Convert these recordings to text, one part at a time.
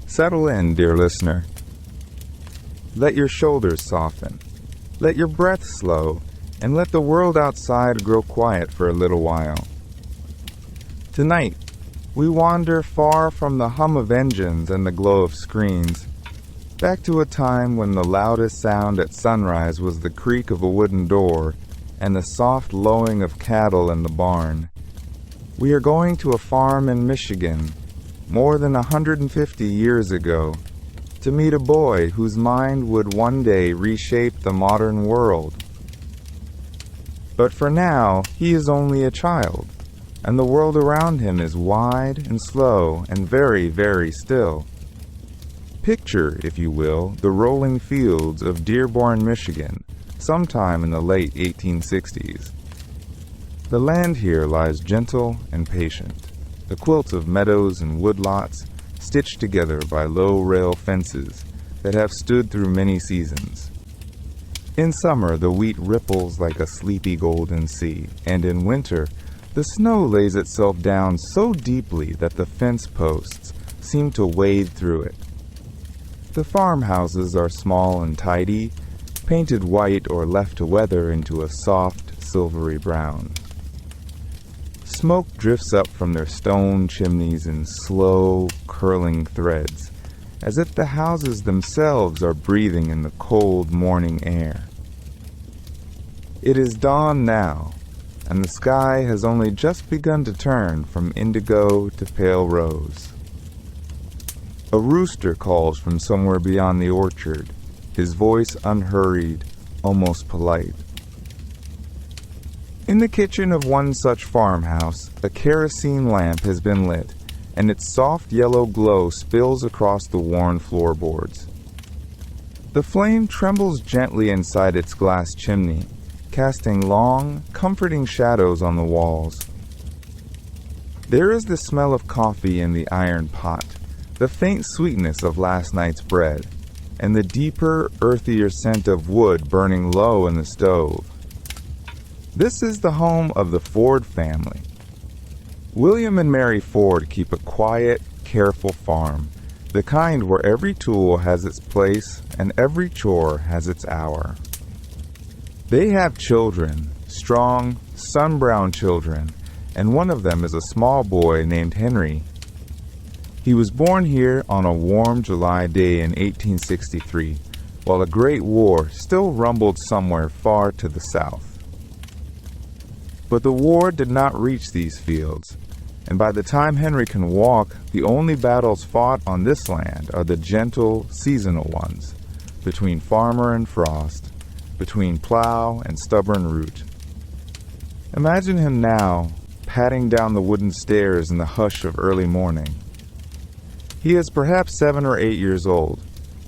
Settle in, dear listener. Let your shoulders soften. Let your breath slow, and let the world outside grow quiet for a little while. Tonight, we wander far from the hum of engines and the glow of screens, back to a time when the loudest sound at sunrise was the creak of a wooden door and the soft lowing of cattle in the barn. We are going to a farm in Michigan, more than 150 years ago, to meet a boy whose mind would one day reshape the modern world. But for now, he is only a child, and the world around him is wide and slow and very, very still. Picture, if you will, the rolling fields of Dearborn, Michigan, sometime in the late 1860s. The land here lies gentle and patient, the quilt of meadows and woodlots stitched together by low rail fences that have stood through many seasons. In summer, the wheat ripples like a sleepy golden sea, and in winter, the snow lays itself down so deeply that the fence posts seem to wade through it. The farmhouses are small and tidy, painted white or left to weather into a soft, silvery brown. Smoke drifts up from their stone chimneys in slow, curling threads, as if the houses themselves are breathing in the cold morning air. It is dawn now, and the sky has only just begun to turn from indigo to pale rose. A rooster calls from somewhere beyond the orchard, his voice unhurried, almost polite. In the kitchen of one such farmhouse, a kerosene lamp has been lit, and its soft yellow glow spills across the worn floorboards. The flame trembles gently inside its glass chimney, casting long, comforting shadows on the walls. There is the smell of coffee in the iron pot, the faint sweetness of last night's bread, and the deeper, earthier scent of wood burning low in the stove. This is the home of the Ford family. William and Mary Ford keep a quiet, careful farm, the kind where every tool has its place and every chore has its hour. They have children, strong, sun-brown children, and one of them is a small boy named Henry. He was born here on a warm July day in 1863, while a great war still rumbled somewhere far to the south. But the war did not reach these fields, and by the time Henry can walk, the only battles fought on this land are the gentle, seasonal ones, between farmer and frost, between plow and stubborn root. Imagine him now, padding down the wooden stairs in the hush of early morning. He is perhaps 7 or 8 years old,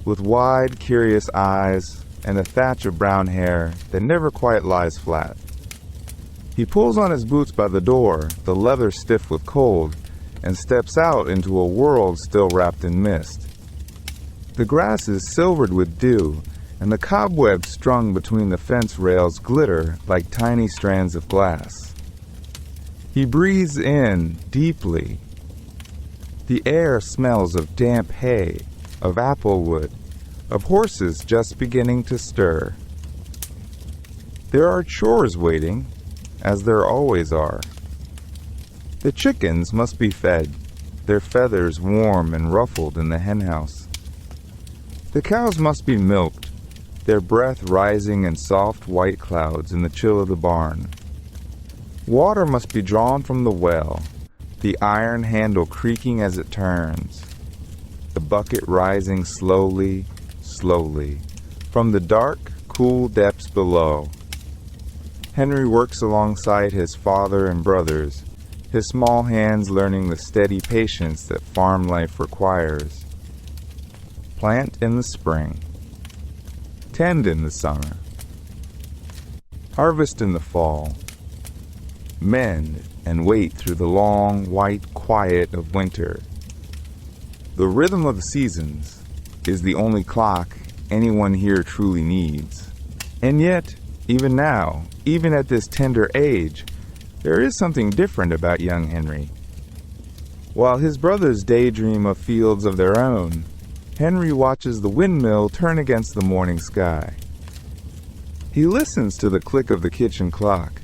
with wide, curious eyes and a thatch of brown hair that never quite lies flat. He pulls on his boots by the door, the leather stiff with cold, and steps out into a world still wrapped in mist. The grass is silvered with dew, and the cobwebs strung between the fence rails glitter like tiny strands of glass. He breathes in deeply. The air smells of damp hay, of applewood, of horses just beginning to stir. There are chores waiting, as there always are. The chickens must be fed, their feathers warm and ruffled in the henhouse. The cows must be milked, their breath rising in soft white clouds in the chill of the barn. Water must be drawn from the well, the iron handle creaking as it turns, the bucket rising slowly, slowly, from the dark, cool depths below. Henry works alongside his father and brothers, his small hands learning the steady patience that farm life requires. Plant in the spring. Tend in the summer. Harvest in the fall. Mend and wait through the long, white quiet of winter. The rhythm of the seasons is the only clock anyone here truly needs. And yet, even now, even at this tender age, there is something different about young Henry. While his brothers daydream of fields of their own, Henry watches the windmill turn against the morning sky. He listens to the click of the kitchen clock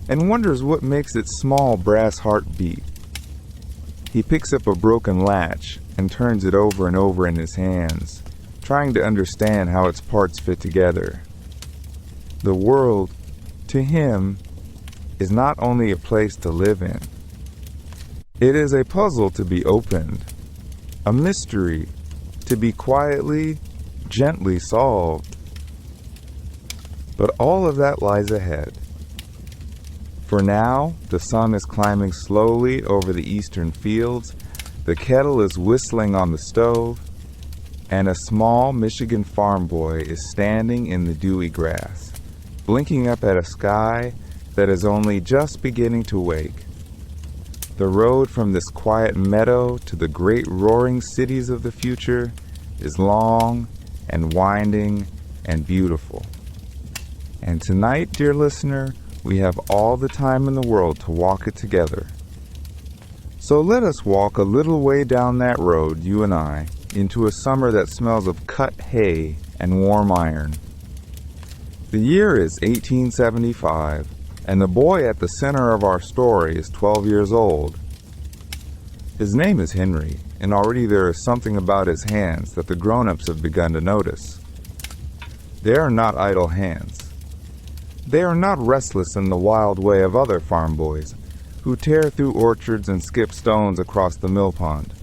and wonders what makes its small brass heart beat. He picks up a broken latch and turns it over and over in his hands, trying to understand how its parts fit together. The world, to him, is not only a place to live in. It is a puzzle to be opened, a mystery to be quietly, gently solved. But all of that lies ahead. For now, the sun is climbing slowly over the eastern fields, the kettle is whistling on the stove, and a small Michigan farm boy is standing in the dewy grass, blinking up at a sky that is only just beginning to wake. The road from this quiet meadow to the great roaring cities of the future is long and winding and beautiful. And tonight, dear listener, we have all the time in the world to walk it together. So let us walk a little way down that road, you and I, into a summer that smells of cut hay and warm iron. The year is 1875, and the boy at the center of our story is 12 years old. His name is Henry, and already there is something about his hands that the grown-ups have begun to notice. They are not idle hands. They are not restless in the wild way of other farm boys, who tear through orchards and skip stones across the mill pond.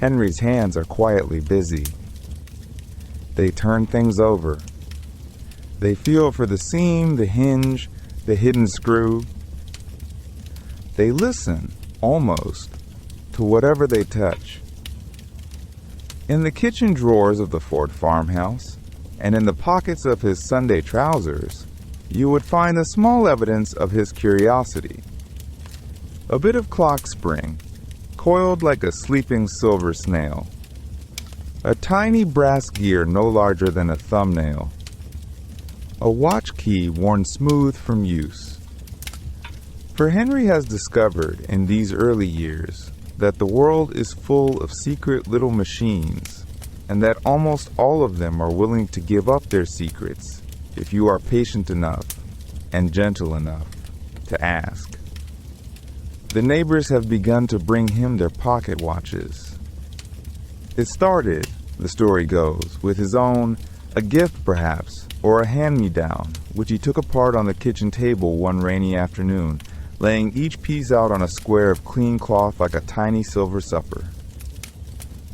Henry's hands are quietly busy. They turn things over. They feel for the seam, the hinge, the hidden screw. They listen, almost, to whatever they touch. In the kitchen drawers of the Ford farmhouse, and in the pockets of his Sunday trousers, you would find the small evidence of his curiosity. A bit of clock spring, coiled like a sleeping silver snail. A tiny brass gear no larger than a thumbnail. A watch key worn smooth from use. For Henry has discovered in these early years that the world is full of secret little machines, and that almost all of them are willing to give up their secrets if you are patient enough and gentle enough to ask. The neighbors have begun to bring him their pocket watches. It started, the story goes, with his own, a gift perhaps, or a hand-me-down, which he took apart on the kitchen table one rainy afternoon, laying each piece out on a square of clean cloth like a tiny silver supper.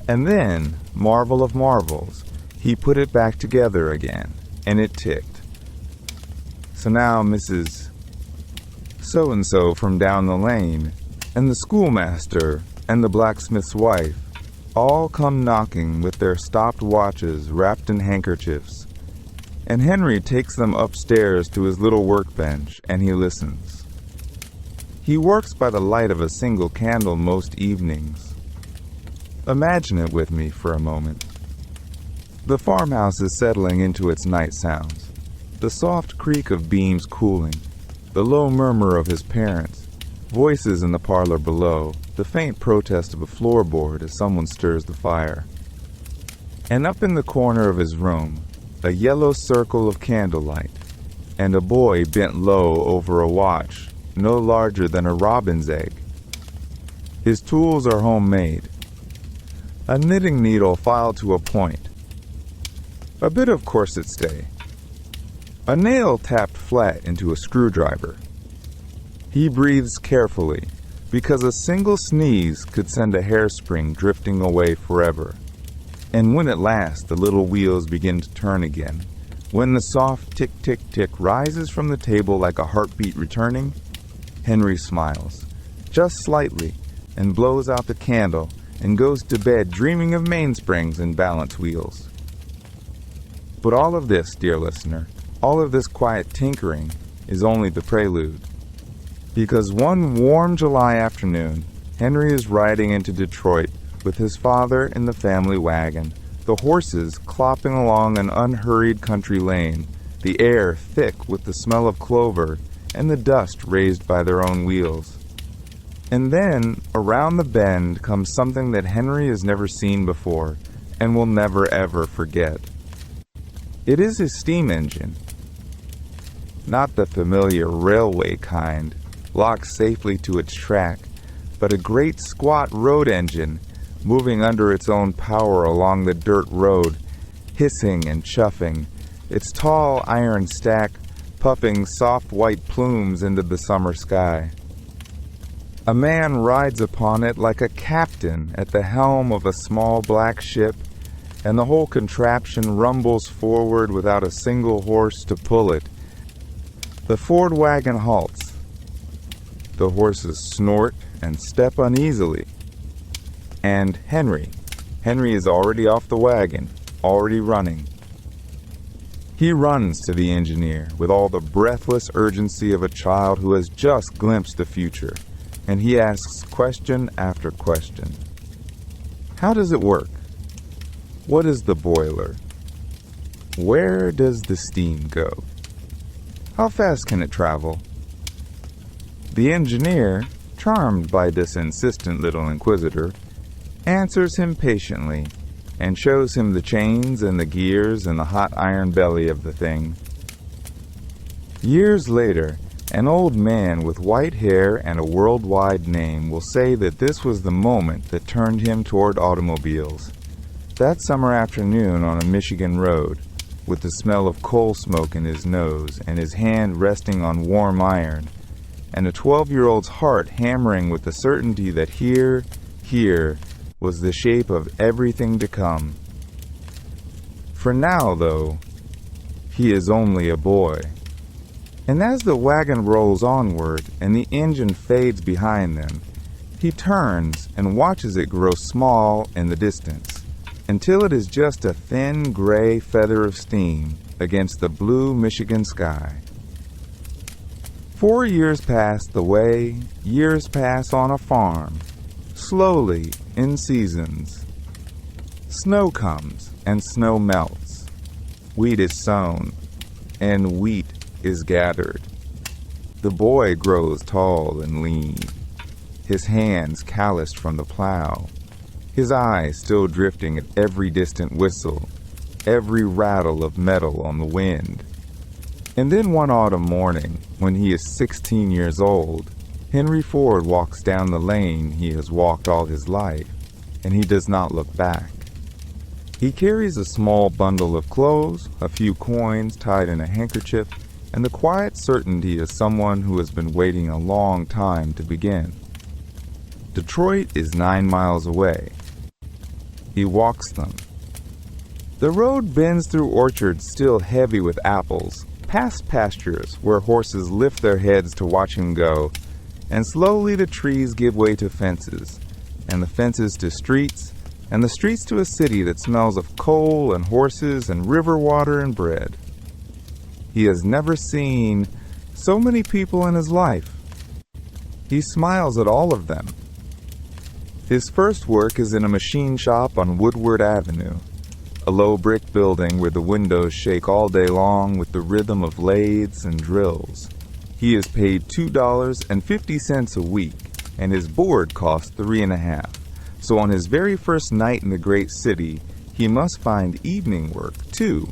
And then, marvel of marvels, he put it back together again, and it ticked. So now Mrs. So-and-so from down the lane, and the schoolmaster, and the blacksmith's wife, all come knocking with their stopped watches wrapped in handkerchiefs, and Henry takes them upstairs to his little workbench, and he listens. He works by the light of a single candle most evenings. Imagine it with me for a moment. The farmhouse is settling into its night sounds. The soft creak of beams cooling, the low murmur of his parents, voices in the parlor below, the faint protest of a floorboard as someone stirs the fire. And up in the corner of his room, a yellow circle of candlelight, and a boy bent low over a watch no larger than a robin's egg. His tools are homemade. A knitting needle filed to a point, a bit of corset stay, a nail tapped flat into a screwdriver. He breathes carefully, because a single sneeze could send a hairspring drifting away forever. And when at last the little wheels begin to turn again, when the soft tick-tick-tick rises from the table like a heartbeat returning, Henry smiles, just slightly, and blows out the candle and goes to bed dreaming of mainsprings and balance wheels. But all of this, dear listener, all of this quiet tinkering is only the prelude. Because one warm July afternoon, Henry is riding into Detroit with his father in the family wagon, the horses clopping along an unhurried country lane, the air thick with the smell of clover and the dust raised by their own wheels. And then, around the bend comes something that Henry has never seen before and will never ever forget. It is his steam engine. Not the familiar railway kind, locked safely to its track, but a great squat road engine, moving under its own power along the dirt road, hissing and chuffing, its tall iron stack puffing soft white plumes into the summer sky. A man rides upon it like a captain at the helm of a small black ship, and the whole contraption rumbles forward without a single horse to pull it. The Ford wagon halts. The horses snort and step uneasily. And Henry is already off the wagon, already running. He runs to the engineer with all the breathless urgency of a child who has just glimpsed the future, and he asks question after question. How does it work? What is the boiler? Where does the steam go? How fast can it travel? The engineer, charmed by this insistent little inquisitor, answers him patiently and shows him the chains and the gears and the hot iron belly of the thing. Years later, an old man with white hair and a worldwide name will say that this was the moment that turned him toward automobiles. That summer afternoon on a Michigan road, with the smell of coal smoke in his nose and his hand resting on warm iron, and a 12-year-old's heart hammering with the certainty that here was the shape of everything to come. For now, though, he is only a boy. And as the wagon rolls onward and the engine fades behind them, he turns and watches it grow small in the distance, until it is just a thin gray feather of steam against the blue Michigan sky. 4 years pass the way years pass on a farm, slowly in seasons. Snow comes and snow melts. Wheat is sown and wheat is gathered. The boy grows tall and lean, his hands calloused from the plow, his eyes still drifting at every distant whistle, every rattle of metal on the wind. And then one autumn morning, when he is 16 years old, Henry Ford walks down the lane he has walked all his life, and he does not look back. He carries a small bundle of clothes, a few coins tied in a handkerchief, and the quiet certainty of someone who has been waiting a long time to begin. Detroit is 9 miles away. He walks them. The road bends through orchards still heavy with apples, past pastures where horses lift their heads to watch him go, and slowly the trees give way to fences, and the fences to streets, and the streets to a city that smells of coal and horses and river water and bread. He has never seen so many people in his life. He smiles at all of them. His first work is in a machine shop on Woodward Avenue, a low brick building where the windows shake all day long with the rhythm of lathes and drills. He is paid $2.50 a week, and his board costs $3.50. So on his very first night in the great city, he must find evening work, too.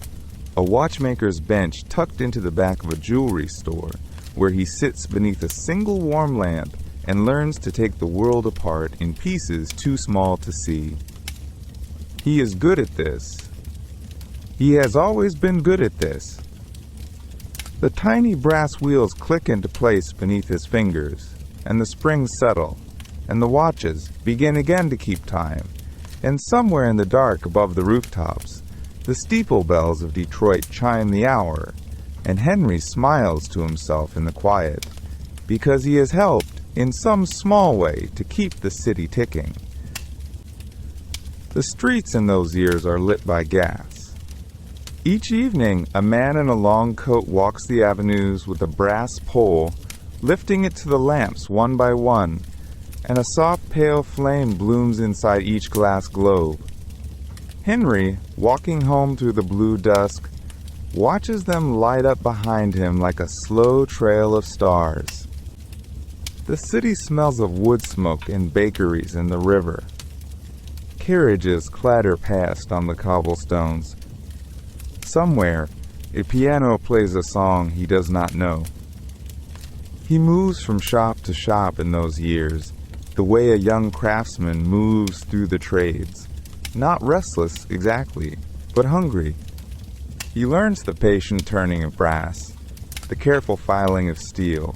A watchmaker's bench tucked into the back of a jewelry store, where he sits beneath a single warm lamp and learns to take the world apart in pieces too small to see. He is good at this. He has always been good at this. The tiny brass wheels click into place beneath his fingers, and the springs settle, and the watches begin again to keep time, and somewhere in the dark above the rooftops, the steeple bells of Detroit chime the hour, and Henry smiles to himself in the quiet, because he has helped in some small way to keep the city ticking. The streets in those years are lit by gas. Each evening, a man in a long coat walks the avenues with a brass pole, lifting it to the lamps one by one, and a soft pale flame blooms inside each glass globe. Henry, walking home through the blue dusk, watches them light up behind him like a slow trail of stars. The city smells of wood smoke and bakeries in the river. Carriages clatter past on the cobblestones. Somewhere, a piano plays a song he does not know. He moves from shop to shop in those years, the way a young craftsman moves through the trades. Not restless, exactly, but hungry. He learns the patient turning of brass, the careful filing of steel.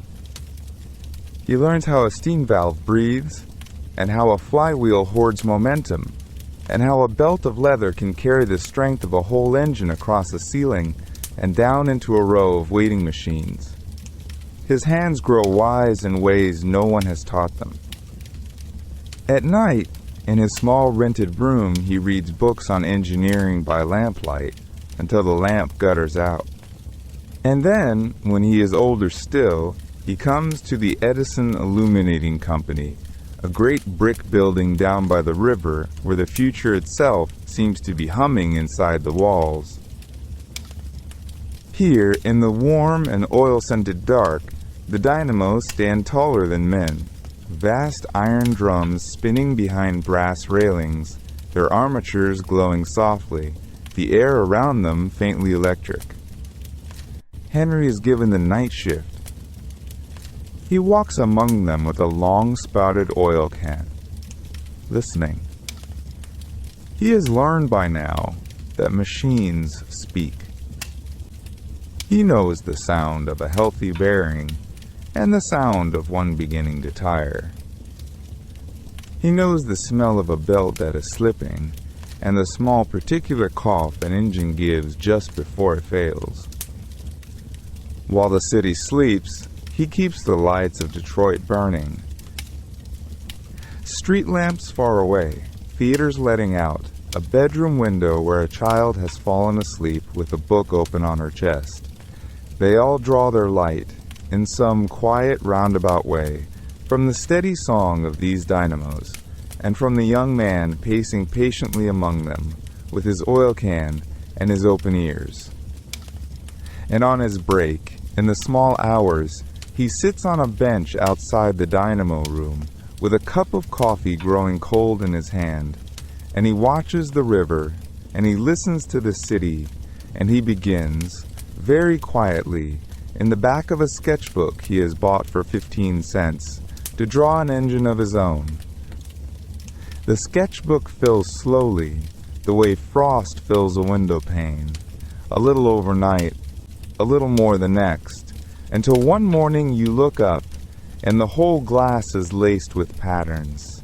He learns how a steam valve breathes, and how a flywheel hoards momentum, and how a belt of leather can carry the strength of a whole engine across a ceiling and down into a row of waiting machines. His hands grow wise in ways no one has taught them. At night, in his small rented room, he reads books on engineering by lamplight until the lamp gutters out. And then, when he is older still, he comes to the Edison Illuminating Company, a great brick building down by the river where the future itself seems to be humming inside the walls. Here, in the warm and oil-scented dark, the dynamos stand taller than men, vast iron drums spinning behind brass railings, their armatures glowing softly, the air around them faintly electric. Henry is given the night shift. He walks among them with a long spouted oil can, listening. He has learned by now that machines speak. He knows the sound of a healthy bearing and the sound of one beginning to tire. He knows the smell of a belt that is slipping and the small particular cough an engine gives just before it fails. While the city sleeps, he keeps the lights of Detroit burning. Street lamps far away, theaters letting out, a bedroom window where a child has fallen asleep with a book open on her chest. They all draw their light, in some quiet roundabout way, from the steady song of these dynamos, and from the young man pacing patiently among them, with his oil can and his open ears. And on his break, in the small hours, he sits on a bench outside the dynamo room, with a cup of coffee growing cold in his hand, and he watches the river, and he listens to the city, and he begins, very quietly, in the back of a sketchbook he has bought for 15 cents, to draw an engine of his own. The sketchbook fills slowly, the way frost fills a window pane, a little overnight, a little more the next, until one morning you look up, and the whole glass is laced with patterns.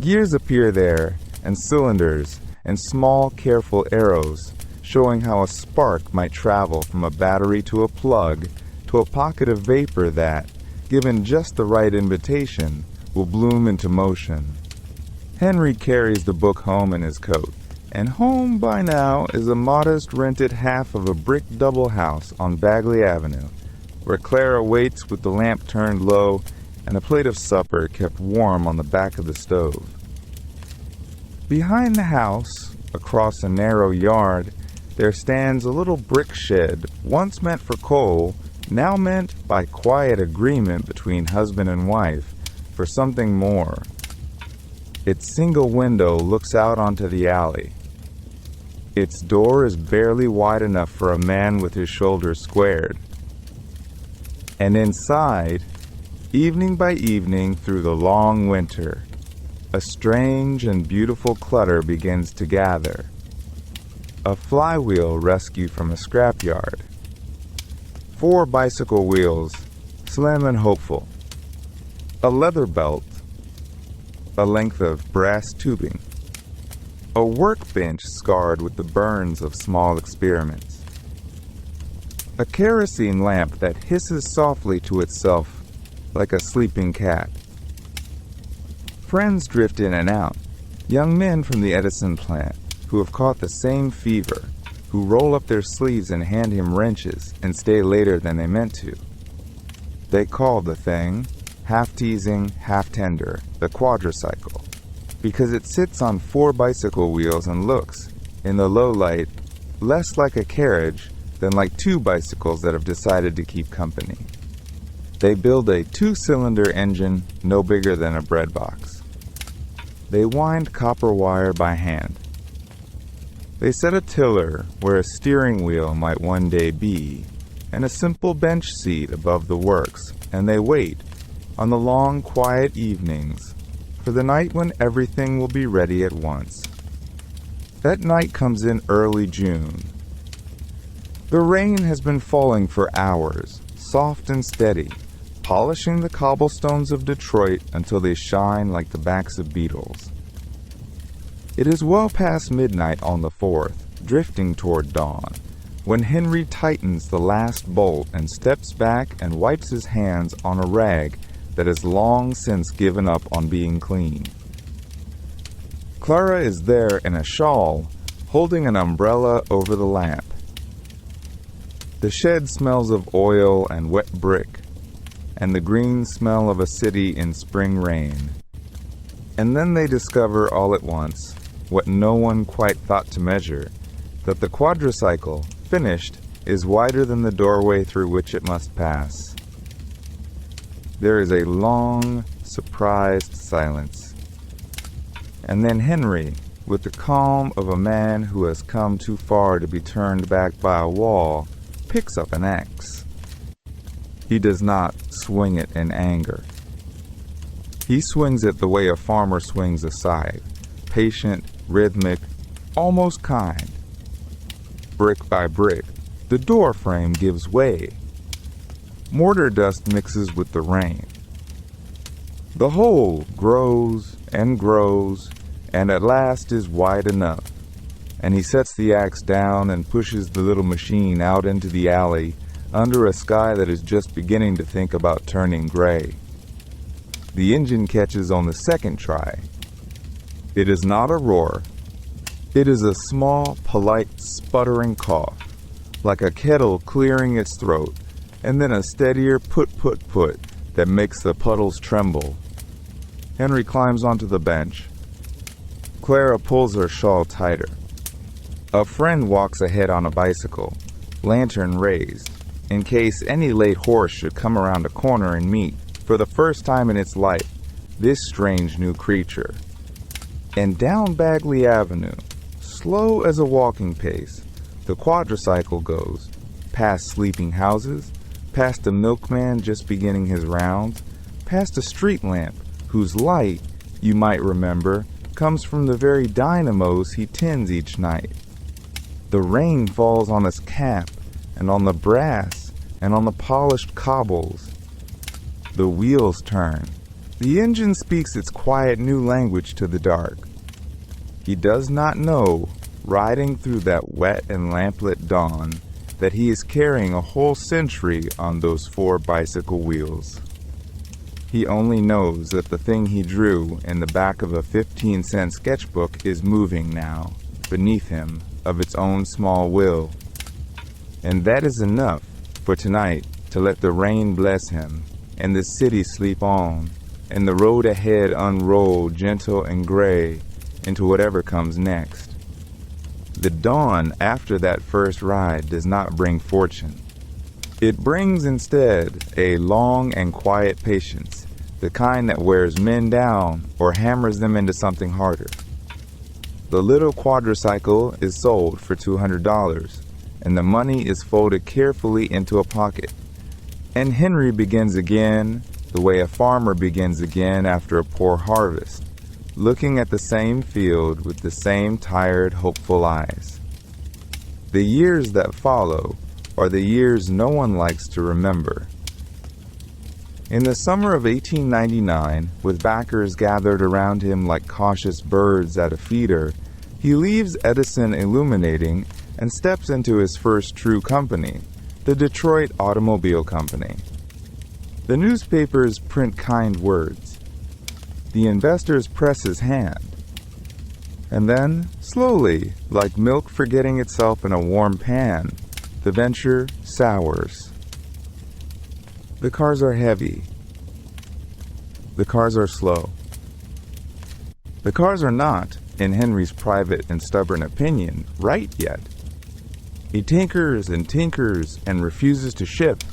Gears appear there, and cylinders, and small, careful arrows, showing how a spark might travel from a battery to a plug to a pocket of vapor that, given just the right invitation, will bloom into motion. Henry carries the book home in his coat, and home by now is a modest rented half of a brick double house on Bagley Avenue, where Clara waits with the lamp turned low and a plate of supper kept warm on the back of the stove. Behind the house, across a narrow yard, there stands a little brick shed, once meant for coal, now meant, by quiet agreement between husband and wife, for something more. Its single window looks out onto the alley. Its door is barely wide enough for a man with his shoulders squared. And inside, evening by evening through the long winter, a strange and beautiful clutter begins to gather. A flywheel rescued from a scrapyard. 4 bicycle wheels, slim and hopeful. A leather belt. A length of brass tubing. A workbench scarred with the burns of small experiments. A kerosene lamp that hisses softly to itself like a sleeping cat. Friends drift in and out, young men from the Edison plant who have caught the same fever, who roll up their sleeves and hand him wrenches and stay later than they meant to. They call the thing, half teasing, half tender, the Quadricycle, because it sits on 4 bicycle wheels and looks, in the low light, less like a carriage than like 2 bicycles that have decided to keep company. They build a two-cylinder engine no bigger than a bread box. They wind copper wire by hand. They set a tiller where a steering wheel might one day be, and a simple bench seat above the works, and they wait, on the long, quiet evenings, for the night when everything will be ready at once. That night comes in early June. The rain has been falling for hours, soft and steady, polishing the cobblestones of Detroit until they shine like the backs of beetles. It is well past midnight on the 4th, drifting toward dawn, when Henry tightens the last bolt and steps back and wipes his hands on a rag that has long since given up on being clean. Clara is there in a shawl, holding an umbrella over the lamp. The shed smells of oil and wet brick, and the green smell of a city in spring rain. And then they discover all at once, what no one quite thought to measure, that the quadricycle, finished, is wider than the doorway through which it must pass. There is a long, surprised silence. And then Henry, with the calm of a man who has come too far to be turned back by a wall, picks up an axe. He does not swing it in anger. He swings it the way a farmer swings a scythe, patient, rhythmic, almost kind. Brick by brick, the door frame gives way. Mortar dust mixes with the rain. The hole grows and grows, and at last is wide enough, and he sets the axe down and pushes the little machine out into the alley under a sky that is just beginning to think about turning gray. The engine catches on the second try. It is not a roar. It is a small, polite, sputtering cough, like a kettle clearing its throat, and then a steadier put that makes the puddles tremble. Henry climbs onto the bench. Clara pulls her shawl tighter. A friend walks ahead on a bicycle, lantern raised, in case any late horse should come around a corner and meet, for the first time in its life, this strange new creature. And down Bagley Avenue, slow as a walking pace, the quadricycle goes, past sleeping houses, past a milkman just beginning his rounds, past a street lamp whose light, you might remember, comes from the very dynamos he tends each night. The rain falls on his cap, and on the brass, and on the polished cobbles. The wheels turn. The engine speaks its quiet new language to the dark. He does not know, riding through that wet and lamplit dawn, that he is carrying a whole century on those 4 bicycle wheels. He only knows that the thing he drew in the back of a 15-cent sketchbook is moving now, beneath him, of its own small will. And that is enough for tonight to let the rain bless him, and the city sleep on, and the road ahead unroll gentle and gray into whatever comes next. The dawn after that first ride does not bring fortune. It brings instead a long and quiet patience, the kind that wears men down or hammers them into something harder. The little quadricycle is sold for $200, and the money is folded carefully into a pocket. And Henry begins again, the way a farmer begins again after a poor harvest, looking at the same field with the same tired, hopeful eyes. The years that follow are the years no one likes to remember. In the summer of 1899, with backers gathered around him like cautious birds at a feeder, he leaves Edison Illuminating and steps into his first true company, the Detroit Automobile Company. The newspapers print kind words. The investors press his hand. And then, slowly, like milk forgetting itself in a warm pan, the venture sours. The cars are heavy. The cars are slow. The cars are not, in Henry's private and stubborn opinion, right yet. He tinkers and refuses to ship,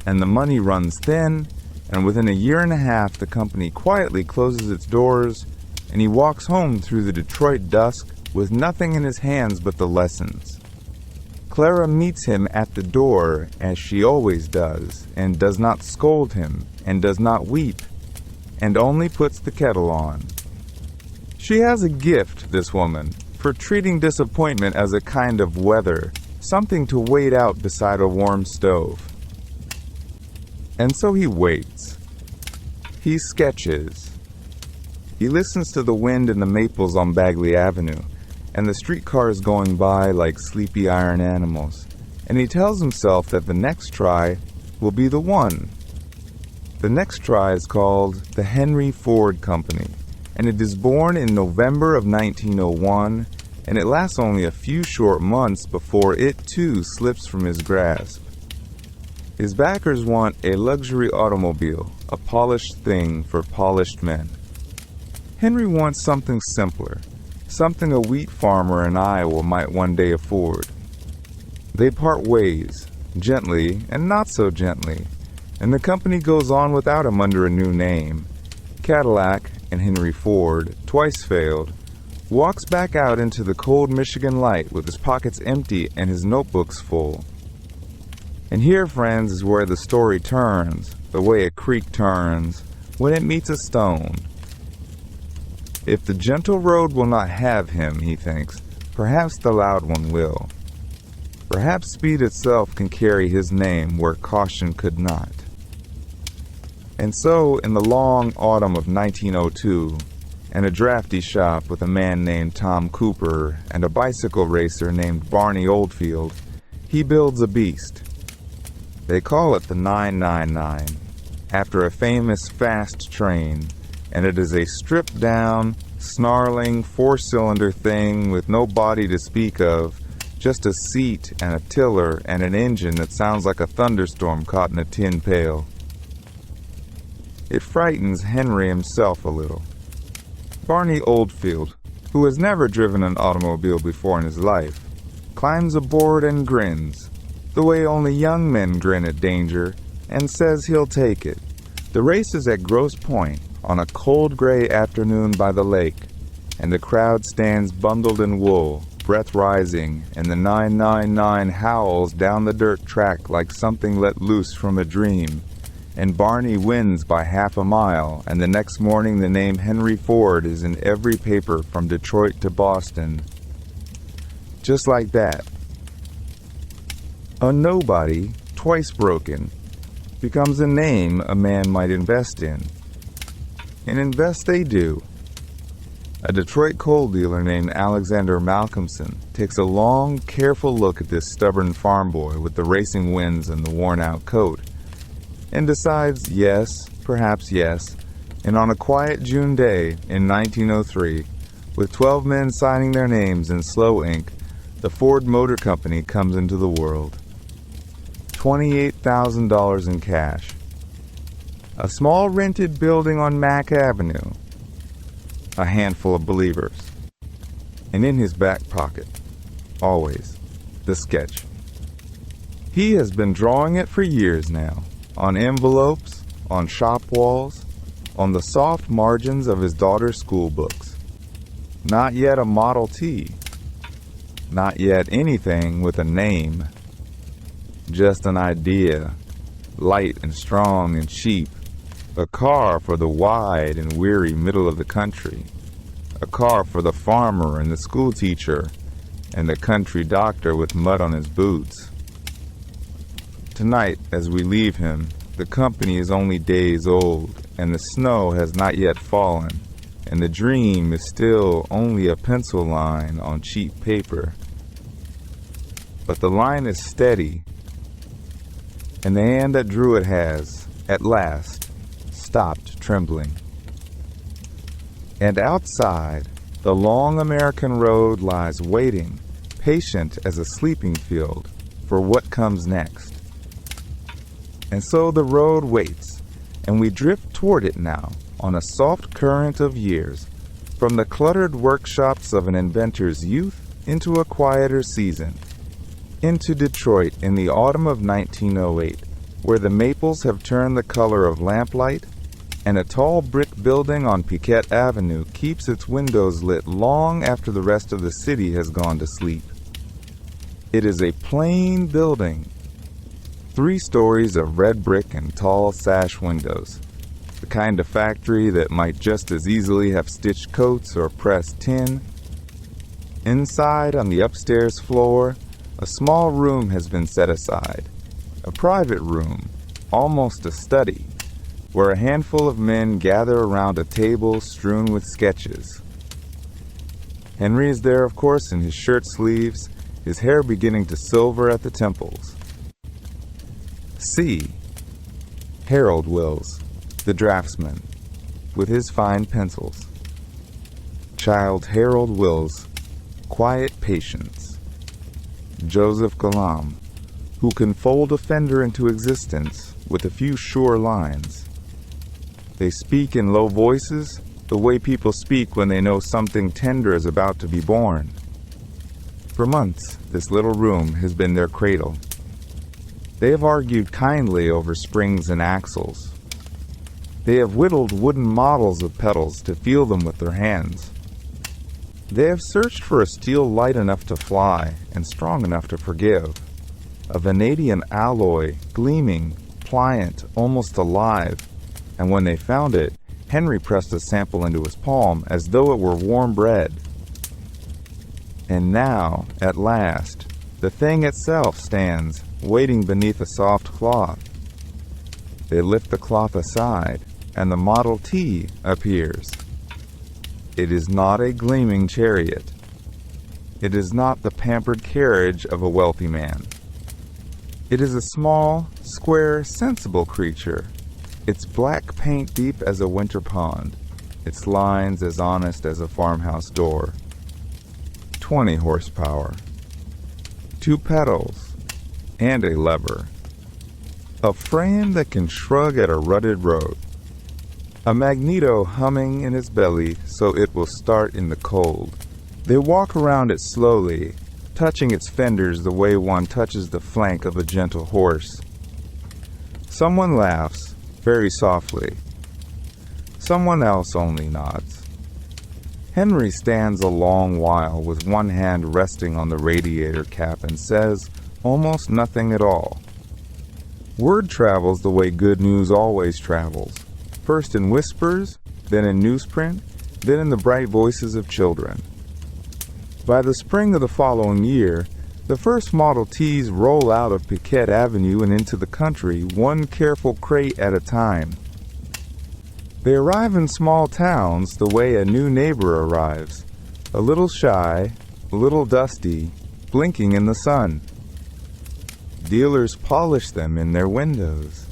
and the money runs thin, and within a year and a half the company quietly closes its doors, and he walks home through the Detroit dusk with nothing in his hands but the lessons. Clara meets him at the door, as she always does, and does not scold him, and does not weep, and only puts the kettle on. She has a gift, this woman, for treating disappointment as a kind of weather, something to wait out beside a warm stove. And so he waits. He sketches. He listens to the wind in the maples on Bagley Avenue, and the streetcars going by like sleepy iron animals, and he tells himself that the next try will be the one. The next try is called the Henry Ford Company, and it is born in November of 1901, and it lasts only a few short months before it too slips from his grasp. His backers want a luxury automobile, a polished thing for polished men. Henry wants something simpler, something a wheat farmer in Iowa might one day afford. They part ways, gently and not so gently, and the company goes on without him under a new name. Cadillac and Henry Ford, twice failed, walks back out into the cold Michigan light with his pockets empty and his notebooks full. And here, friends, is where the story turns, the way a creek turns when it meets a stone. If the gentle road will not have him, he thinks, perhaps the loud one will. Perhaps speed itself can carry his name where caution could not. And so, in the long autumn of 1902, in a drafty shop with a man named Tom Cooper and a bicycle racer named Barney Oldfield, he builds a beast. They call it the 999, after a famous fast train, and it is a stripped-down, snarling, four-cylinder thing with no body to speak of, just a seat and a tiller and an engine that sounds like a thunderstorm caught in a tin pail. It frightens Henry himself a little. Barney Oldfield, who has never driven an automobile before in his life, climbs aboard and grins, the way only young men grin at danger, and says he'll take it. The race is at Grosse Pointe on a cold gray afternoon by the lake, and the crowd stands bundled in wool, breath rising, and the 999 howls down the dirt track like something let loose from a dream. And Barney wins by half a mile, and the next morning the name Henry Ford is in every paper from Detroit to Boston. Just like that. A nobody, twice broken, becomes a name a man might invest in. And invest they do. A Detroit coal dealer named Alexander Malcolmson takes a long, careful look at this stubborn farm boy with the racing winds and the worn-out coat, and decides yes, perhaps yes, and on a quiet June day in 1903, with 12 men signing their names in slow ink, the Ford Motor Company comes into the world. $28,000 in cash. A small rented building on Mack Avenue. A handful of believers. And in his back pocket, always, the sketch. He has been drawing it for years now, on envelopes, on shop walls, on the soft margins of his daughter's school books. Not yet a Model T. Not yet anything with a name. Just an idea, light and strong and cheap. A car for the wide and weary middle of the country. A car for the farmer and the school teacher and the country doctor with mud on his boots. Tonight, as we leave him, the company is only days old, and the snow has not yet fallen, and the dream is still only a pencil line on cheap paper. But the line is steady, and the hand that drew it has, at last, stopped trembling. And outside, the long American road lies waiting, patient as a sleeping field, for what comes next. And so the road waits, and we drift toward it now on a soft current of years, from the cluttered workshops of an inventor's youth into a quieter season, into Detroit in the autumn of 1908, where the maples have turned the color of lamplight, and a tall brick building on Piquette Avenue keeps its windows lit long after the rest of the city has gone to sleep. It is a plain building, 3 stories of red brick and tall sash windows, the kind of factory that might just as easily have stitched coats or pressed tin. Inside, on the upstairs floor, a small room has been set aside, a private room, almost a study, where a handful of men gather around a table strewn with sketches. Henry is there, of course, in his shirt sleeves, his hair beginning to silver at the temples. C. Harold Wills, the draftsman, with his fine pencils. Child Harold Wills, quiet patience. Joseph Galam, who can fold a fender into existence with a few sure lines. They speak in low voices, the way people speak when they know something tender is about to be born. For months, this little room has been their cradle. They have argued kindly over springs and axles. They have whittled wooden models of pedals to feel them with their hands. They have searched for a steel light enough to fly and strong enough to forgive, a vanadium alloy, gleaming, pliant, almost alive, and when they found it, Henry pressed a sample into his palm as though it were warm bread. And now, at last, the thing itself stands, waiting beneath a soft cloth. They lift the cloth aside, and the Model T appears. It is not a gleaming chariot. It is not the pampered carriage of a wealthy man. It is a small, square, sensible creature, its black paint deep as a winter pond, its lines as honest as a farmhouse door. 20 horsepower, 2 pedals, and a lever. A frame that can shrug at a rutted road. A magneto humming in its belly so it will start in the cold. They walk around it slowly, touching its fenders the way one touches the flank of a gentle horse. Someone laughs, very softly. Someone else only nods. Henry stands a long while with one hand resting on the radiator cap and says almost nothing at all. Word travels the way good news always travels, first in whispers, then in newsprint, then in the bright voices of children. By the spring of the following year, the first Model Ts roll out of Piquette Avenue and into the country, one careful crate at a time. They arrive in small towns the way a new neighbor arrives, a little shy, a little dusty, blinking in the sun. Dealers polish them in their windows.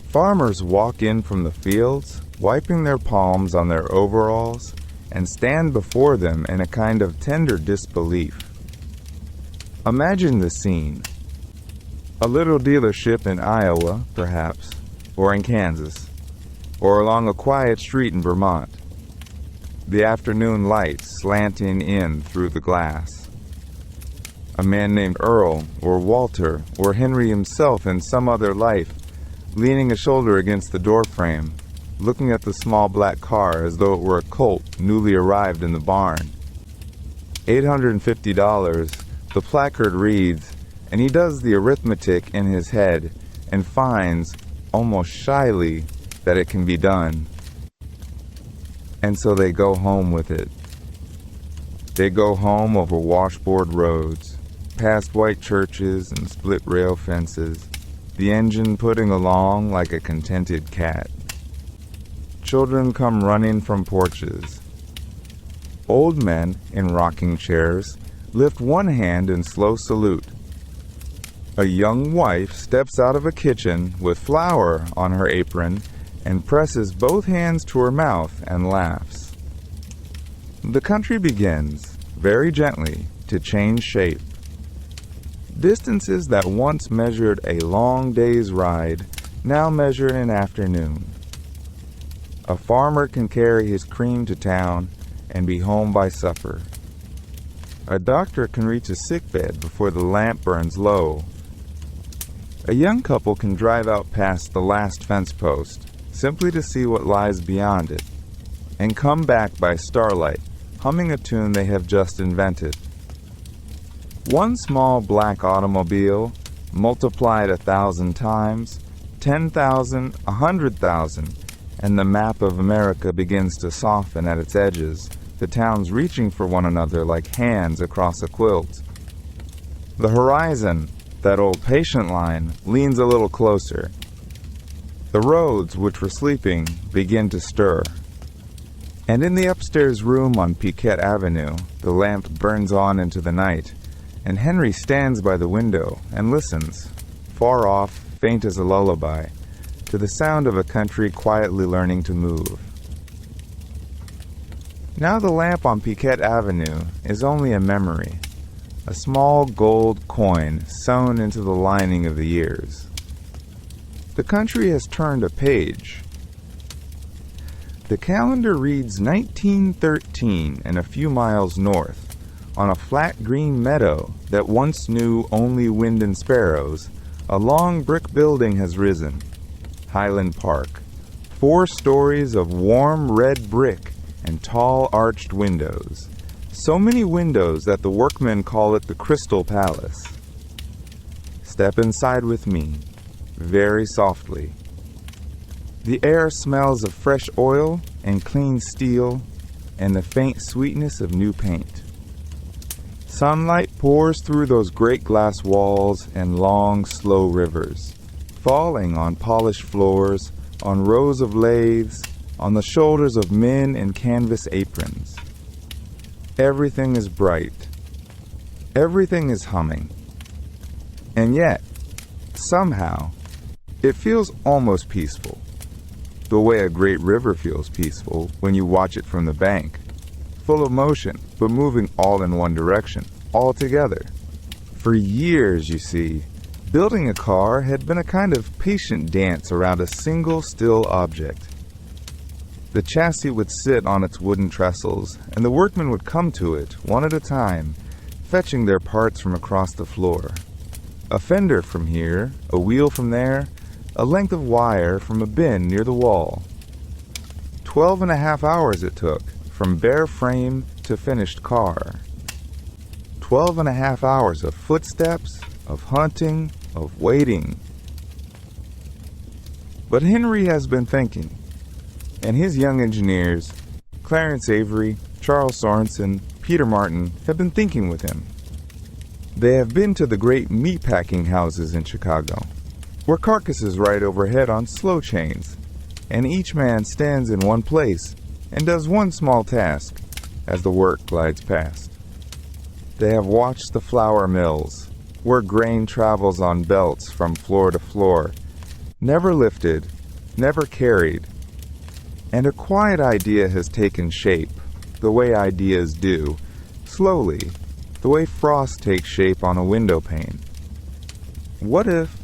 Farmers walk in from the fields, wiping their palms on their overalls, and stand before them in a kind of tender disbelief. Imagine the scene. A little dealership in Iowa, perhaps, or in Kansas, or along a quiet street in Vermont. The afternoon light slanting in through the glass. A man named Earl, or Walter, or Henry himself in some other life, leaning a shoulder against the doorframe, looking at the small black car as though it were a colt newly arrived in the barn. $850, the placard reads, and he does the arithmetic in his head and finds, almost shyly, that it can be done. And so they go home with it. They go home over washboard roads, past white churches and split rail fences, the engine putting along like a contented cat. Children come running from porches. Old men in rocking chairs lift one hand in slow salute. A young wife steps out of a kitchen with flour on her apron and presses both hands to her mouth and laughs. The country begins, very gently, to change shape. Distances that once measured a long day's ride now measure an afternoon. A farmer can carry his cream to town and be home by supper. A doctor can reach a sickbed before the lamp burns low. A young couple can drive out past the last fence post, simply to see what lies beyond it, and come back by starlight, humming a tune they have just invented. One small black automobile, multiplied 1,000 times, 10,000, 100,000, and the map of America begins to soften at its edges, the towns reaching for one another like hands across a quilt. The horizon, that old patient line, leans a little closer. The roads, which were sleeping, begin to stir. And in the upstairs room on Piquette Avenue, the lamp burns on into the night, and Henry stands by the window and listens, far off, faint as a lullaby, to the sound of a country quietly learning to move. Now the lamp on Piquette Avenue is only a memory, a small gold coin sewn into the lining of the years. The country has turned a page. The calendar reads 1913 and a few miles north, on a flat green meadow that once knew only wind and sparrows, a long brick building has risen. Highland Park. 4 stories of warm red brick and tall arched windows. So many windows that the workmen call it the Crystal Palace. Step inside with me, very softly. The air smells of fresh oil and clean steel and the faint sweetness of new paint. Sunlight pours through those great glass walls and long, slow rivers, falling on polished floors, on rows of lathes, on the shoulders of men in canvas aprons. Everything is bright. Everything is humming. And yet, somehow, it feels almost peaceful. The way a great river feels peaceful when you watch it from the bank. Full of motion, but moving all in one direction, all together. For years, you see, building a car had been a kind of patient dance around a single still object. The chassis would sit on its wooden trestles, and the workmen would come to it, one at a time, fetching their parts from across the floor. A fender from here, a wheel from there, a length of wire from a bin near the wall. 12.5 hours it took, from bare frame to finished car. 12.5 hours of footsteps, of hunting, of waiting. But Henry has been thinking, and his young engineers, Clarence Avery, Charles Sorensen, Peter Martin, have been thinking with him. They have been to the great meat-packing houses in Chicago, where carcasses ride overhead on slow chains, and each man stands in one place and does one small task as the work glides past. They have watched the flour mills, where grain travels on belts from floor to floor, never lifted, never carried, and a quiet idea has taken shape, the way ideas do, slowly, the way frost takes shape on a window pane. What if,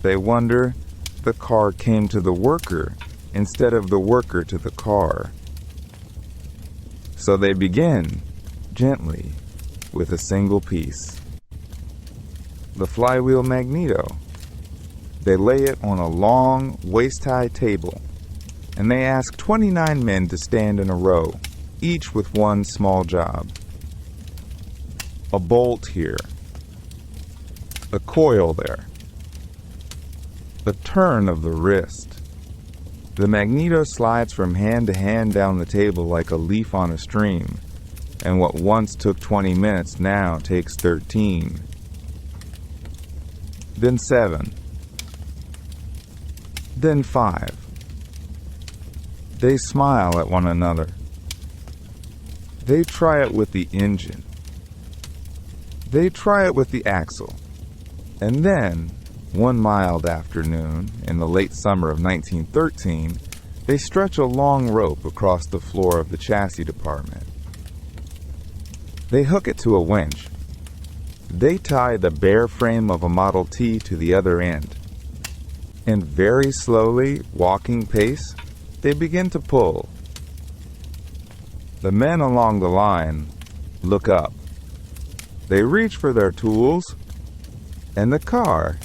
they wonder, the car came to the worker instead of the worker to the car? So they begin, gently, with a single piece. The flywheel magneto. They lay it on a long, waist-high table, and they ask 29 men to stand in a row, each with one small job. A bolt here, a coil there, a turn of the wrist. The magneto slides from hand to hand down the table like a leaf on a stream, and what once took 20 minutes now takes 13. Then 7. Then 5. They smile at one another. They try it with the engine. They try it with the axle. And then, one mild afternoon, in the late summer of 1913, they stretch a long rope across the floor of the chassis department. They hook it to a winch. They tie the bare frame of a Model T to the other end. And very slowly, walking pace, they begin to pull. The men along the line look up. They reach for their tools, and the car,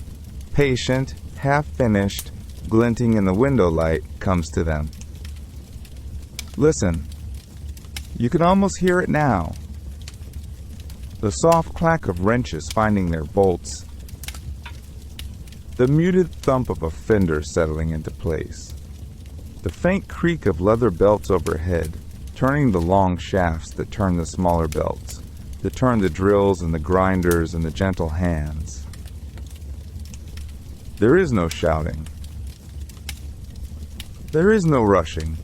patient, half-finished, glinting in the window light, comes to them. Listen. You can almost hear it now. The soft clack of wrenches finding their bolts. The muted thump of a fender settling into place. The faint creak of leather belts overhead, turning the long shafts that turn the smaller belts, that turn the drills and the grinders and the gentle hands. There is no shouting. There is no rushing.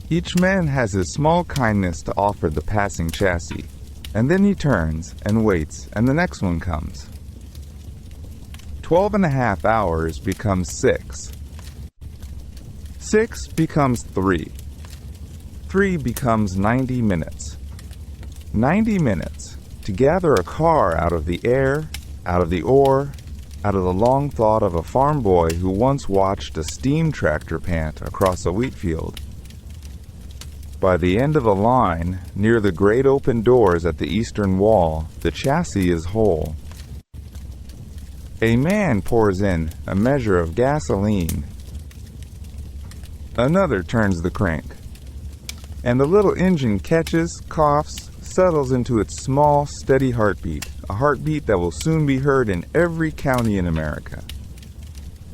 Each man has his small kindness to offer the passing chassis, and then he turns and waits, and the next one comes. 12.5 hours becomes 6. 6 becomes 3. 3 becomes 90 minutes. 90 minutes to gather a car out of the air, out of the ore, out of the long thought of a farm boy who once watched a steam tractor pant across a wheat field. By the end of the line, near the great open doors at the eastern wall, the chassis is whole. A man pours in a measure of gasoline. Another turns the crank, and the little engine catches, coughs, settles into its small, steady heartbeat, a heartbeat that will soon be heard in every county in America.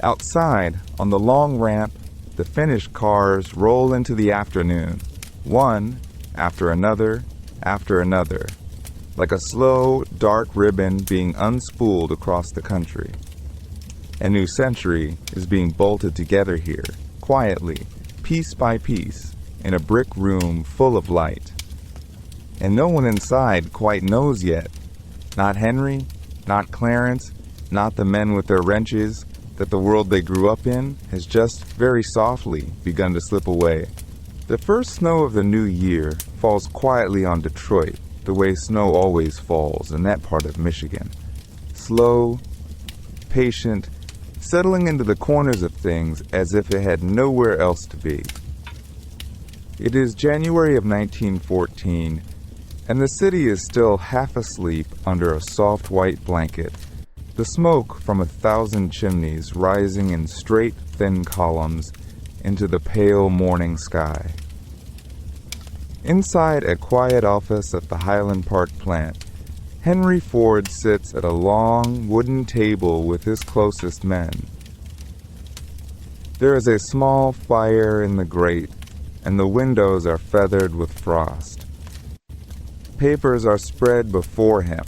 Outside, on the long ramp, the finished cars roll into the afternoon, one after another, like a slow, dark ribbon being unspooled across the country. A new century is being bolted together here, quietly, piece by piece, in a brick room full of light. And no one inside quite knows yet, not Henry, not Clarence, not the men with their wrenches, that the world they grew up in has just very softly begun to slip away. The first snow of the new year falls quietly on Detroit, the way snow always falls in that part of Michigan. Slow, patient, settling into the corners of things as if it had nowhere else to be. It is January of 1914, and the city is still half asleep under a soft white blanket, the smoke from 1,000 chimneys rising in straight, thin columns into the pale morning sky. Inside a quiet office at the Highland Park plant, Henry Ford sits at a long wooden table with his closest men. There is a small fire in the grate, and the windows are feathered with frost. Papers are spread before him.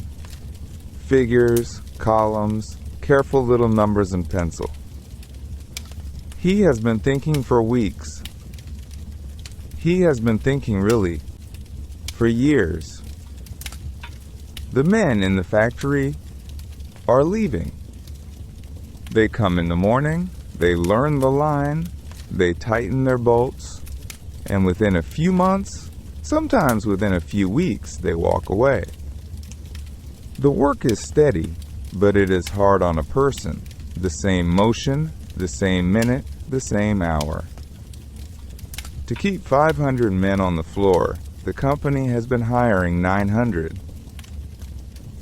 Figures, columns, careful little numbers in pencil. He has been thinking for weeks. He has been thinking, really, for years. The men in the factory are leaving. They come in the morning, they learn the line, they tighten their bolts, and within a few months, sometimes within a few weeks, they walk away. The work is steady, but it is hard on a person. The same motion, the same minute, the same hour. To keep 500 men on the floor, the company has been hiring 900.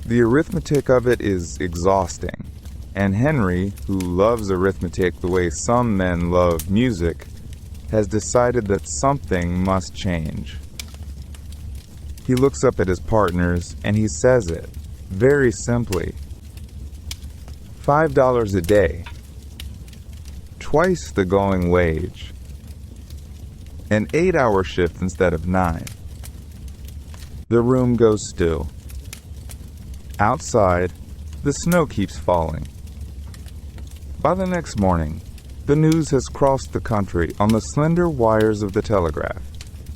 The arithmetic of it is exhausting, and Henry, who loves arithmetic the way some men love music, has decided that something must change. He looks up at his partners and he says it, very simply. $5 a day. Twice the going wage. An 8-hour shift instead of 9. The room goes still. Outside, the snow keeps falling. By the next morning, the news has crossed the country on the slender wires of the telegraph,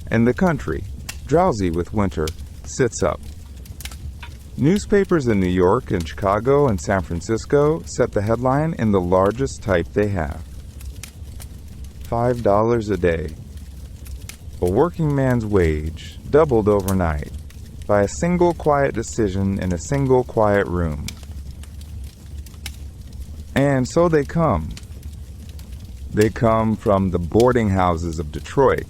and the country, drowsy with winter, sits up. Newspapers in New York and Chicago and San Francisco set the headline in the largest type they have. $5 a day. A working man's wage doubled overnight by a single quiet decision in a single quiet room. And so they come. They come from the boarding houses of Detroit,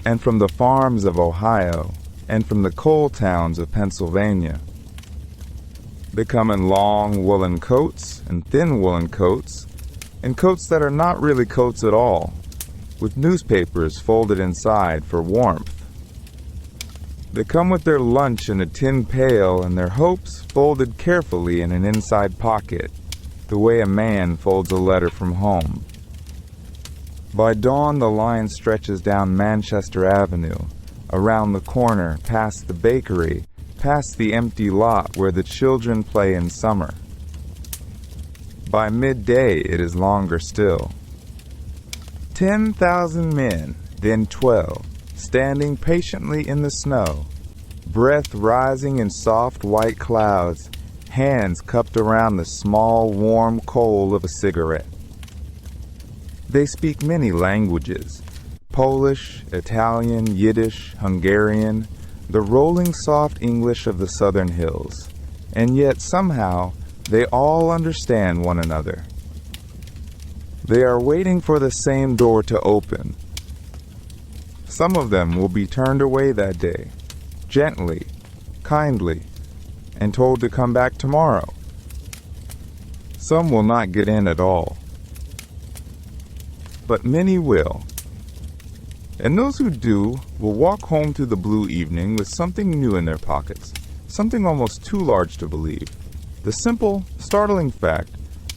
and from the farms of Ohio, and from the coal towns of Pennsylvania. They come in long woolen coats and thin woolen coats, and coats that are not really coats at all, with newspapers folded inside for warmth. They come with their lunch in a tin pail and their hopes folded carefully in an inside pocket, the way a man folds a letter from home. By dawn, the line stretches down Manchester Avenue, around the corner, past the bakery, past the empty lot where the children play in summer. By midday, it is longer still. 10,000 men, then 12, standing patiently in the snow, breath rising in soft white clouds, hands cupped around the small warm coal of a cigarette. They speak many languages: Polish, Italian, Yiddish, Hungarian, the rolling soft English of the southern hills, and yet somehow they all understand one another. They are waiting for the same door to open. Some of them will be turned away that day, gently, kindly, and told to come back tomorrow. Some will not get in at all. But many will. And those who do will walk home through the blue evening with something new in their pockets, something almost too large to believe. The simple, startling fact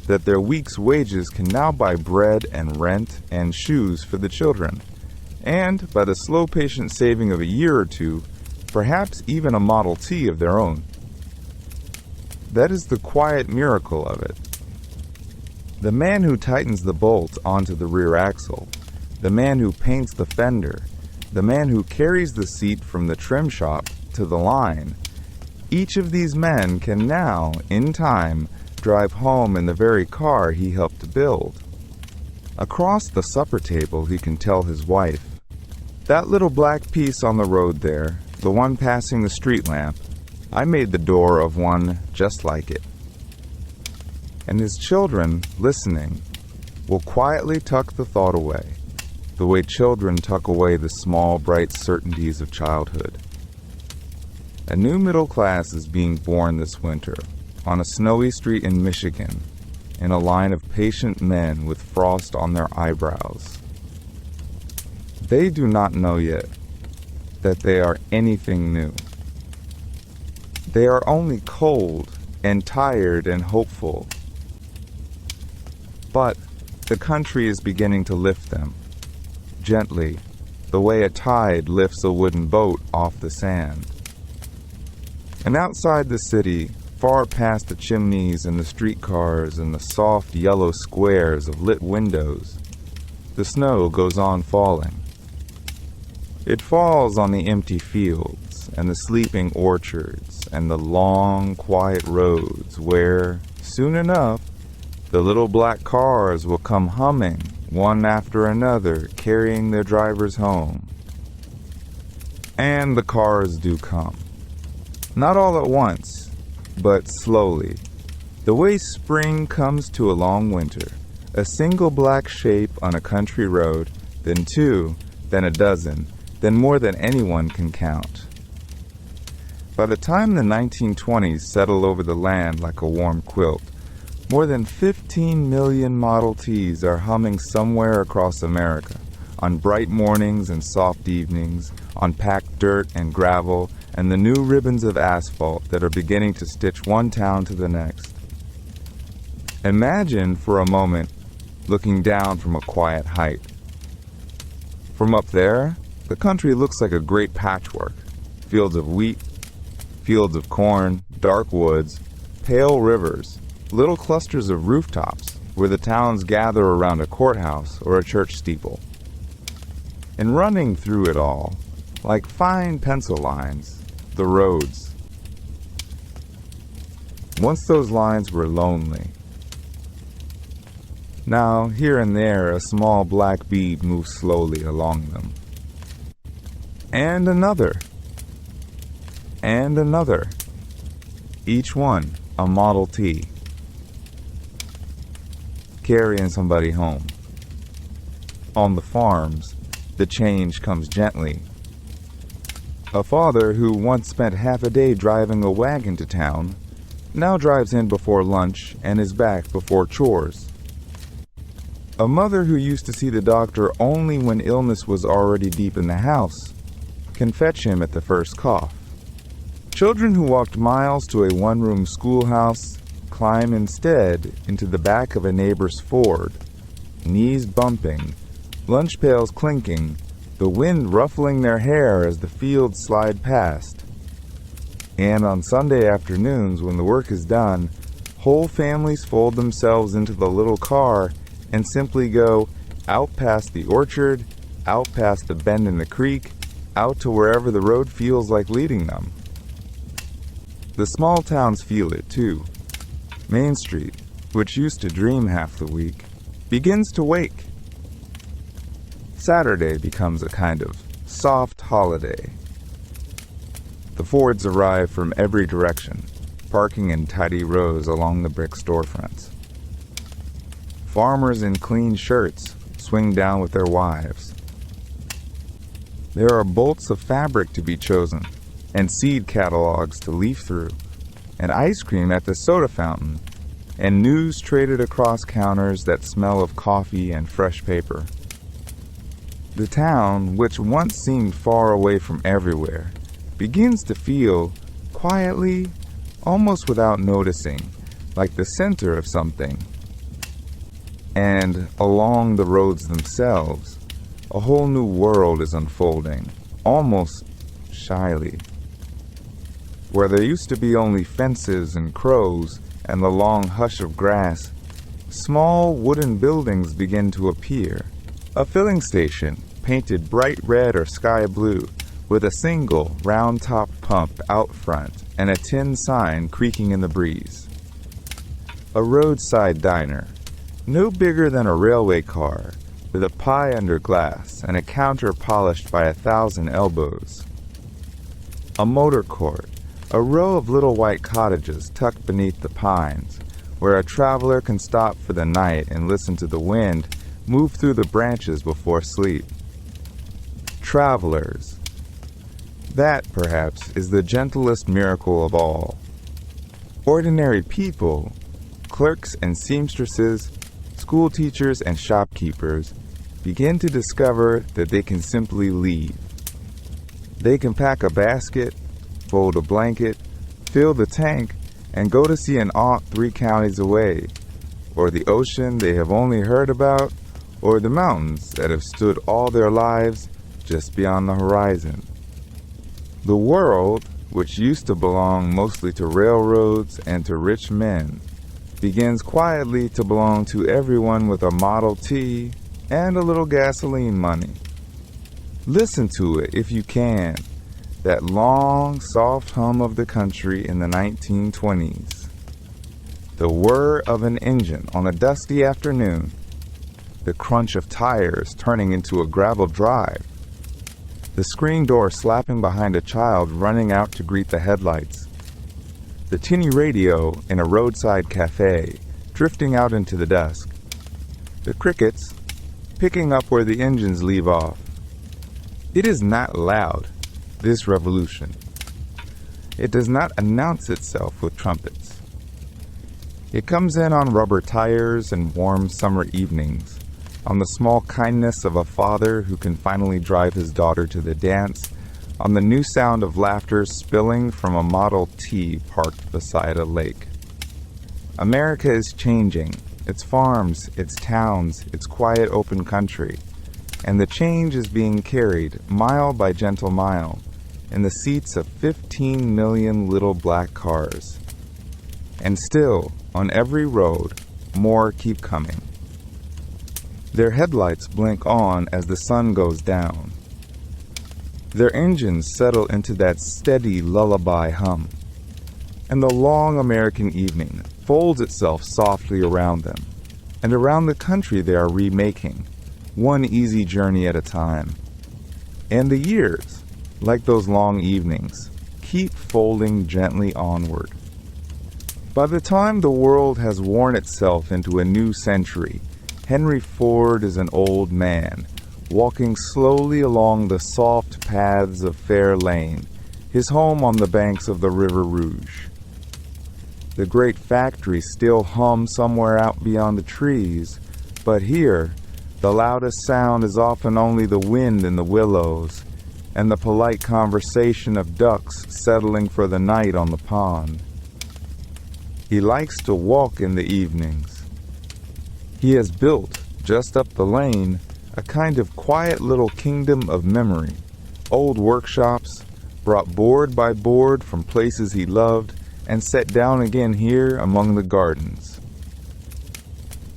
that their week's wages can now buy bread and rent and shoes for the children, and by the slow patient saving of a year or two, perhaps even a Model T of their own. That is the quiet miracle of it. The man who tightens the bolt onto the rear axle, the man who paints the fender, the man who carries the seat from the trim shop to the line, each of these men can now, in time, drive home in the very car he helped to build. Across the supper table he can tell his wife, "That little black piece on the road there, the one passing the street lamp, I made the door of one just like it." And his children, listening, will quietly tuck the thought away, the way children tuck away the small, bright certainties of childhood. A new middle class is being born this winter, on a snowy street in Michigan, in a line of patient men with frost on their eyebrows. They do not know yet that they are anything new. They are only cold and tired and hopeful. But the country is beginning to lift them, gently, the way a tide lifts a wooden boat off the sand. And outside the city, far past the chimneys and the streetcars and the soft yellow squares of lit windows, the snow goes on falling. It falls on the empty fields and the sleeping orchards and the long, quiet roads where, soon enough, the little black cars will come humming, one after another, carrying their drivers home. And the cars do come. Not all at once, but slowly, the way spring comes to a long winter, a single black shape on a country road, then two, then a dozen, then more than anyone can count. By the time the 1920s settle over the land like a warm quilt, more than 15 million Model Ts are humming somewhere across America, on bright mornings and soft evenings, on packed dirt and gravel, and the new ribbons of asphalt that are beginning to stitch one town to the next. Imagine for a moment looking down from a quiet height. From up there, the country looks like a great patchwork. Fields of wheat, fields of corn, dark woods, pale rivers, little clusters of rooftops where the towns gather around a courthouse or a church steeple. And running through it all, like fine pencil lines, the roads. Once those lines were lonely. Now, here and there, a small black bead moves slowly along them. And another. And another. Each one a Model T. Carrying somebody home. On the farms, the change comes gently. A father who once spent half a day driving a wagon to town now drives in before lunch and is back before chores. A mother who used to see the doctor only when illness was already deep in the house can fetch him at the first cough. Children who walked miles to a one-room schoolhouse climb instead into the back of a neighbor's Ford, knees bumping, lunch pails clinking, the wind ruffling their hair as the fields slide past. And on Sunday afternoons, when the work is done, whole families fold themselves into the little car and simply go out past the orchard, out past the bend in the creek, out to wherever the road feels like leading them. The small towns feel it too. Main Street, which used to dream half the week, begins to wake. Saturday becomes a kind of soft holiday. The Fords arrive from every direction, parking in tidy rows along the brick storefronts. Farmers in clean shirts swing down with their wives. There are bolts of fabric to be chosen, and seed catalogs to leaf through, and ice cream at the soda fountain, and news traded across counters that smell of coffee and fresh paper. The town, which once seemed far away from everywhere, begins to feel, quietly, almost without noticing, like the center of something. And along the roads themselves, a whole new world is unfolding, almost shyly. Where there used to be only fences and crows and the long hush of grass, small wooden buildings begin to appear. A filling station, painted bright red or sky blue, with a single round-top pump out front and a tin sign creaking in the breeze. A roadside diner, no bigger than a railway car, with a pie under glass and a counter polished by 1,000 elbows. A motor court, a row of little white cottages tucked beneath the pines, where a traveler can stop for the night and listen to the wind move through the branches before sleep. Travelers. That, perhaps, is the gentlest miracle of all. Ordinary people, clerks and seamstresses, school teachers and shopkeepers, begin to discover that they can simply leave. They can pack a basket, fold a blanket, fill the tank, and go to see an aunt 3 counties away, or the ocean they have only heard about, or the mountains that have stood all their lives just beyond the horizon. The world, which used to belong mostly to railroads and to rich men, begins quietly to belong to everyone with a Model T and a little gasoline money. Listen to it if you can, that long, soft hum of the country in the 1920s. The whir of an engine on a dusty afternoon, the crunch of tires turning into a gravel drive, the screen door slapping behind a child running out to greet the headlights, the tinny radio in a roadside cafe drifting out into the dusk, the crickets picking up where the engines leave off. It is not loud, this revolution. It does not announce itself with trumpets. It comes in on rubber tires and warm summer evenings, on the small kindness of a father who can finally drive his daughter to the dance, on the new sound of laughter spilling from a Model T parked beside a lake. America is changing, its farms, its towns, its quiet open country, and the change is being carried, mile by gentle mile, in the seats of 15 million little black cars. And still, on every road, more keep coming. Their headlights blink on as the sun goes down. Their engines settle into that steady lullaby hum, and the long American evening folds itself softly around them, and around the country they are remaking, one easy journey at a time. And the years, like those long evenings, keep folding gently onward. By the time the world has worn itself into a new century, Henry Ford is an old man, walking slowly along the soft paths of Fair Lane, his home on the banks of the River Rouge. The great factory still hums somewhere out beyond the trees, but here, the loudest sound is often only the wind in the willows and the polite conversation of ducks settling for the night on the pond. He likes to walk in the evenings. He has built, just up the lane, a kind of quiet little kingdom of memory. Old workshops, brought board by board from places he loved, and set down again here among the gardens.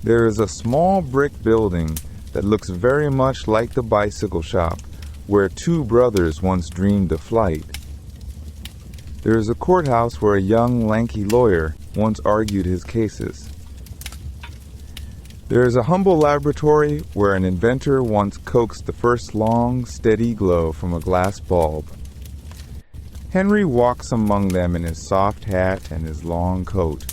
There is a small brick building that looks very much like the bicycle shop where two brothers once dreamed of flight. There is a courthouse where a young, lanky lawyer once argued his cases. There is a humble laboratory where an inventor once coaxed the first long, steady glow from a glass bulb. Henry walks among them in his soft hat and his long coat,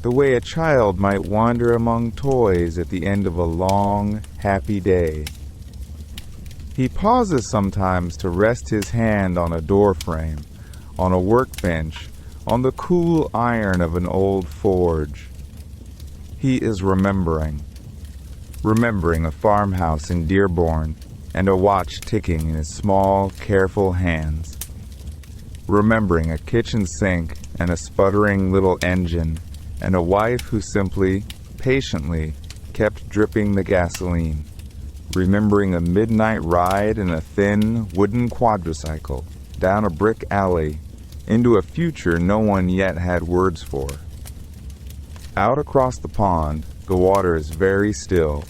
the way a child might wander among toys at the end of a long, happy day. He pauses sometimes to rest his hand on a door frame, on a workbench, on the cool iron of an old forge. He is remembering a farmhouse in Dearborn and a watch ticking in his small, careful hands. Remembering a kitchen sink and a sputtering little engine and a wife who simply, patiently, kept dripping the gasoline. Remembering a midnight ride in a thin, wooden quadricycle down a brick alley into a future no one yet had words for. Out across the pond, the water is very still.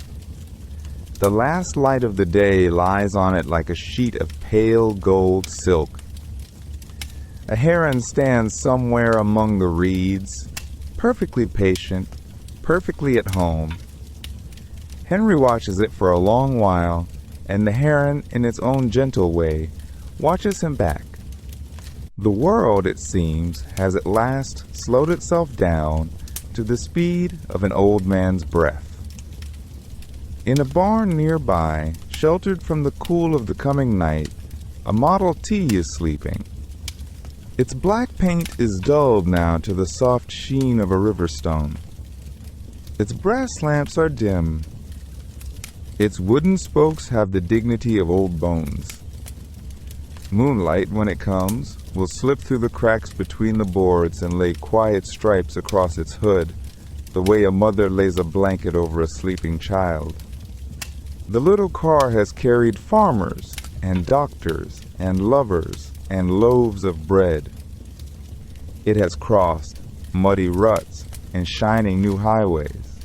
The last light of the day lies on it like a sheet of pale gold silk. A heron stands somewhere among the reeds, perfectly patient, perfectly at home. Henry watches it for a long while, and the heron, in its own gentle way, watches him back. The world, it seems, has at last slowed itself down to the speed of an old man's breath. In a barn nearby, sheltered from the cool of the coming night, a Model T is sleeping. Its black paint is dulled now to the soft sheen of a river stone. Its brass lamps are dim. Its wooden spokes have the dignity of old bones. Moonlight, when it comes, will slip through the cracks between the boards and lay quiet stripes across its hood, the way a mother lays a blanket over a sleeping child. The little car has carried farmers and doctors and lovers and loaves of bread. It has crossed muddy ruts and shining new highways.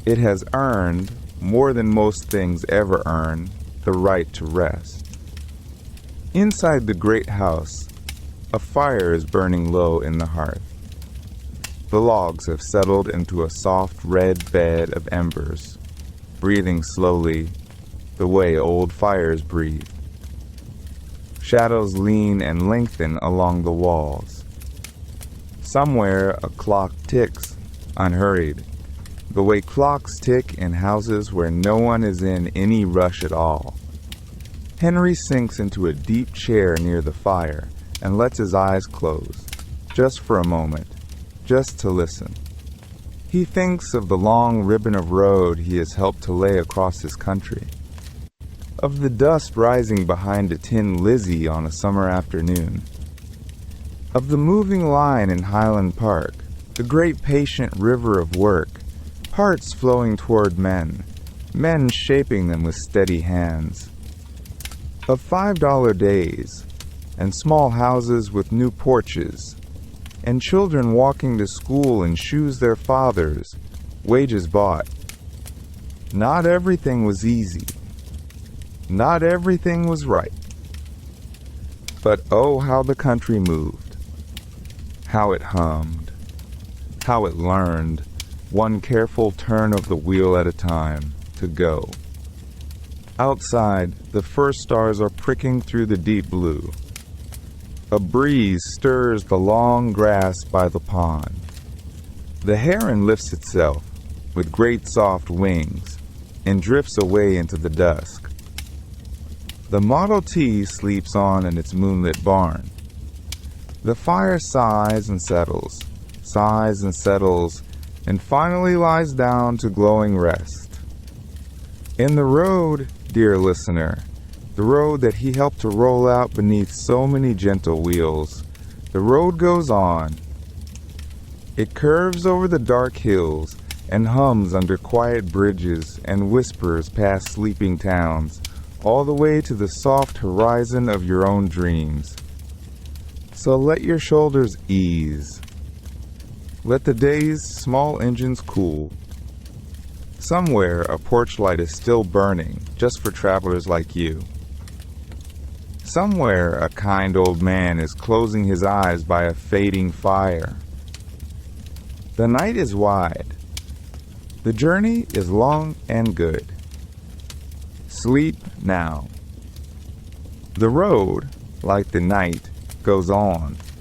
It has earned, more than most things ever earn, the right to rest. Inside the great house, a fire is burning low in the hearth. The logs have settled into a soft red bed of embers, breathing slowly, the way old fires breathe. Shadows lean and lengthen along the walls. Somewhere a clock ticks, unhurried, the way clocks tick in houses where no one is in any rush at all. Henry sinks into a deep chair near the fire and lets his eyes close, just for a moment, just to listen. He thinks of the long ribbon of road he has helped to lay across his country, of the dust rising behind a tin Lizzie on a summer afternoon, of the moving line in Highland Park, the great patient river of work, hearts flowing toward men, men shaping them with steady hands, of $5 days, and small houses with new porches, and children walking to school in shoes their fathers, wages bought. Not everything was easy. Not everything was right. But oh, how the country moved, how it hummed, how it learned, one careful turn of the wheel at a time, to go. Outside, the first stars are pricking through the deep blue. A breeze stirs the long grass by the pond. The heron lifts itself with great soft wings and drifts away into the dusk. The Model T sleeps on in its moonlit barn. The fire sighs and settles, sighs and settles, and finally lies down to glowing rest. In the road, dear listener, the road that he helped to roll out beneath so many gentle wheels, the road goes on. It curves over the dark hills and hums under quiet bridges and whispers past sleeping towns, all the way to the soft horizon of your own dreams. So let your shoulders ease. Let the day's small engines cool. Somewhere a porch light is still burning just for travelers like you. Somewhere a kind old man is closing his eyes by a fading fire. The night is wide. The journey is long and good. Sleep now. The road, like the night, goes on.